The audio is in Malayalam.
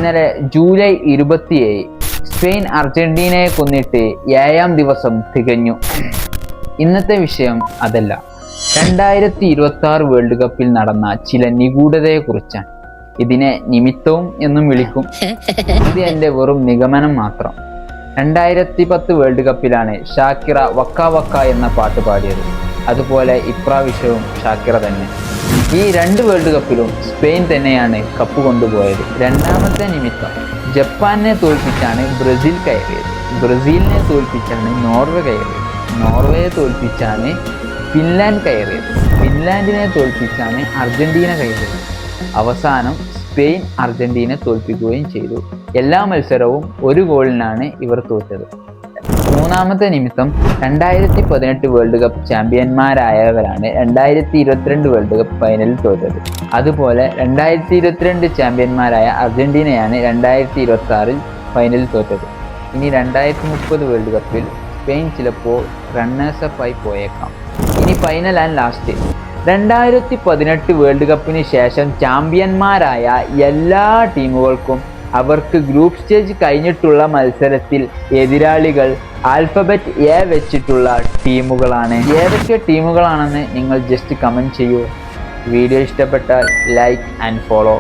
ഇന്നലെ ജൂലൈ 27 സ്പെയിൻ അർജന്റീനയെ കൊന്നിട്ട് 7-ാം ദിവസം തികഞ്ഞു. ഇന്നത്തെ വിഷയം അതല്ല, 2026 വേൾഡ് കപ്പിൽ നടന്ന ചില നിഗൂഢതയെക്കുറിച്ചാണ്. ഇതിനെ നിമിത്തവും എന്നും വിളിക്കും. ഇത് എൻ്റെ വെറും നിഗമനം മാത്രം. 2010 വേൾഡ് കപ്പിലാണ് ഷാക്കിറ വക്ക വക്ക എന്ന പാട്ട് പാടിയത്. അതുപോലെ ഇപ്രാവശ്യവും ഷാക്കിറ തന്നെ. ഈ 2 വേൾഡ് കപ്പിലും സ്പെയിൻ തന്നെയാണ് കപ്പ് കൊണ്ടുപോയത്. രണ്ടാമത്തെ നിമിത്തം, ജപ്പാനെ തോൽപ്പിച്ചാണ് ബ്രസീൽ കയറിയത്. ബ്രസീലിനെ തോൽപ്പിച്ചാണ് നോർവേ കയറിയത്. നോർവേയെ തോൽപ്പിച്ചാണ് ഫിൻലാൻഡ് കയറിയത്. ഫിൻലാൻഡിനെ തോൽപ്പിച്ചാണ് അർജന്റീന കയറിയത്. അവസാനം സ്പെയിൻ അർജന്റീന തോൽപ്പിക്കുകയും ചെയ്തു. എല്ലാ മത്സരവും 1 ഗോളിനാണ് ഇവർ തോറ്റത്. മൂന്നാമത്തെ നിമിത്തം, 2018 വേൾഡ് കപ്പ് ചാമ്പ്യന്മാരായവരാണ് 2022 വേൾഡ് കപ്പ് ഫൈനലിൽ തോറ്റത്. അതുപോലെ 2022 ചാമ്പ്യന്മാരായ അർജന്റീനയാണ് 2026 ഫൈനലിൽ തോറ്റത്. ഇനി 2030 വേൾഡ് കപ്പിൽ സ്പെയിൻ ചിലപ്പോൾ റണ്ണേഴ്സപ്പായി പോയേക്കാം. ഇനി ഫൈനൽ ആൻഡ് ലാസ്റ്റ്, 2018 വേൾഡ് കപ്പിന് ശേഷം ചാമ്പ്യന്മാരായ എല്ലാ ടീമുകൾക്കും അവർക്ക് ഗ്രൂപ്പ് സ്റ്റേജ് കഴിഞ്ഞിട്ടുള്ള മത്സരത്തിൽ എതിരാളികൾ ആൽഫബറ്റ് എ വെച്ചിട്ടുള്ള ടീമുകളാണ്. ഏതൊക്കെ ടീമുകളാണെന്ന് നിങ്ങൾ ജസ്റ്റ് കമൻറ്റ് ചെയ്യൂ. വീഡിയോ ഇഷ്ടപ്പെട്ടാൽ ലൈക്ക് ആൻഡ് ഫോളോ.